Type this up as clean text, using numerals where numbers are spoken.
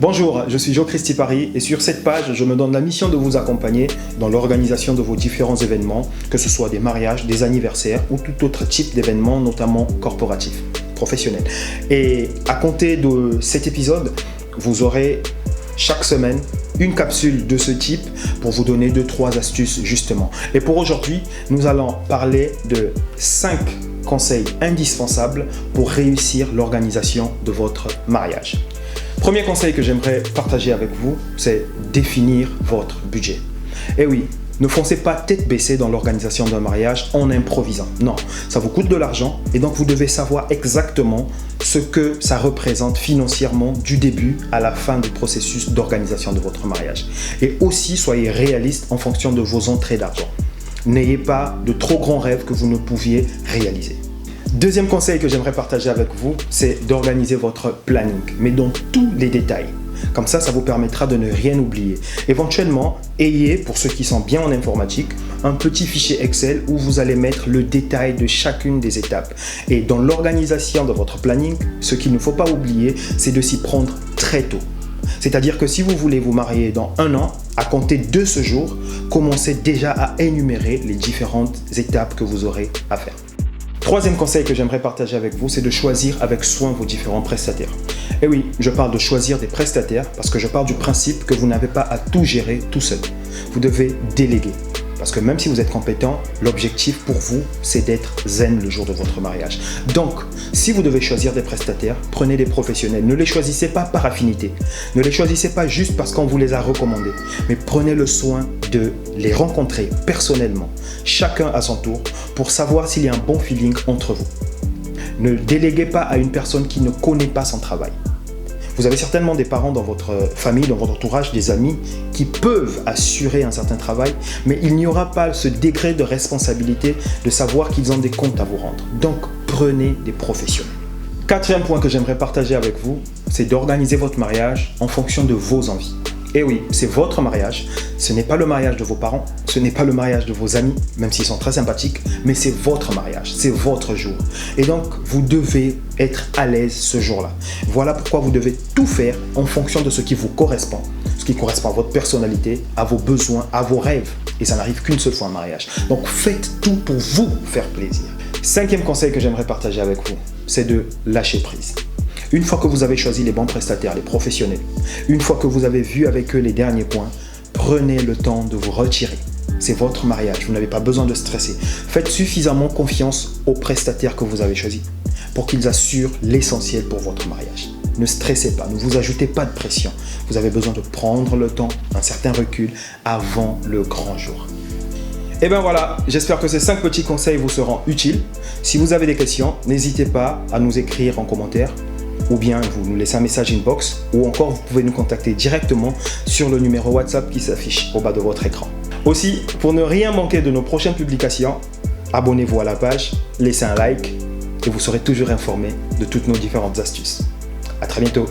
Bonjour, je suis Jo Christy Paris et sur cette page, je me donne la mission de vous accompagner dans l'organisation de vos différents événements, que ce soit des mariages, des anniversaires ou tout autre type d'événements, notamment corporatifs, professionnels. Et à compter de cet épisode, vous aurez chaque semaine une capsule de ce type pour vous donner 2-3 astuces justement. Et pour aujourd'hui, nous allons parler de 5 conseils indispensables pour réussir l'organisation de votre mariage. Premier conseil que j'aimerais partager avec vous, c'est définir votre budget. Et oui, ne foncez pas tête baissée dans l'organisation d'un mariage en improvisant. Non, ça vous coûte de l'argent et donc vous devez savoir exactement ce que ça représente financièrement du début à la fin du processus d'organisation de votre mariage. Et aussi, soyez réaliste en fonction de vos entrées d'argent. N'ayez pas de trop grands rêves que vous ne pouviez réaliser. Deuxième conseil que j'aimerais partager avec vous, c'est d'organiser votre planning, mais dans tous les détails. Comme ça vous permettra de ne rien oublier. Éventuellement, ayez, pour ceux qui sont bien en informatique, un petit fichier Excel où vous allez mettre le détail de chacune des étapes. Et dans l'organisation de votre planning, ce qu'il ne faut pas oublier, c'est de s'y prendre très tôt. C'est-à-dire que si vous voulez vous marier dans 1 an, à compter de ce jour, commencez déjà à énumérer les différentes étapes que vous aurez à faire. Troisième conseil que j'aimerais partager avec vous, c'est de choisir avec soin vos différents prestataires. Et oui, je parle de choisir des prestataires parce que je pars du principe que vous n'avez pas à tout gérer tout seul. Vous devez déléguer. Parce que même si vous êtes compétent, l'objectif pour vous, c'est d'être zen le jour de votre mariage. Donc, si vous devez choisir des prestataires, prenez des professionnels. Ne les choisissez pas par affinité. Ne les choisissez pas juste parce qu'on vous les a recommandés. Mais prenez le soin de les rencontrer personnellement, chacun à son tour, pour savoir s'il y a un bon feeling entre vous. Ne déléguez pas à une personne qui ne connaît pas son travail. Vous avez certainement des parents dans votre famille, dans votre entourage, des amis qui peuvent assurer un certain travail, mais il n'y aura pas ce degré de responsabilité de savoir qu'ils ont des comptes à vous rendre. Donc, prenez des professionnels. Quatrième point que j'aimerais partager avec vous, c'est d'organiser votre mariage en fonction de vos envies. Et oui, c'est votre mariage, ce n'est pas le mariage de vos parents, ce n'est pas le mariage de vos amis, même s'ils sont très sympathiques, mais c'est votre mariage, c'est votre jour. Et donc, vous devez être à l'aise ce jour-là. Voilà pourquoi vous devez tout faire en fonction de ce qui vous correspond, ce qui correspond à votre personnalité, à vos besoins, à vos rêves. Et ça n'arrive qu'une seule fois en mariage. Donc, faites tout pour vous faire plaisir. Cinquième conseil que j'aimerais partager avec vous, c'est de lâcher prise. Une fois que vous avez choisi les bons prestataires, les professionnels, une fois que vous avez vu avec eux les derniers points, prenez le temps de vous retirer. C'est votre mariage, vous n'avez pas besoin de stresser. Faites suffisamment confiance aux prestataires que vous avez choisis pour qu'ils assurent l'essentiel pour votre mariage. Ne stressez pas, ne vous ajoutez pas de pression. Vous avez besoin de prendre le temps, un certain recul avant le grand jour. Et bien voilà, j'espère que ces 5 petits conseils vous seront utiles. Si vous avez des questions, n'hésitez pas à nous écrire en commentaire, ou bien vous nous laissez un message inbox, ou encore vous pouvez nous contacter directement sur le numéro WhatsApp qui s'affiche au bas de votre écran. Aussi, pour ne rien manquer de nos prochaines publications, abonnez-vous à la page, laissez un like et vous serez toujours informé de toutes nos différentes astuces. À très bientôt.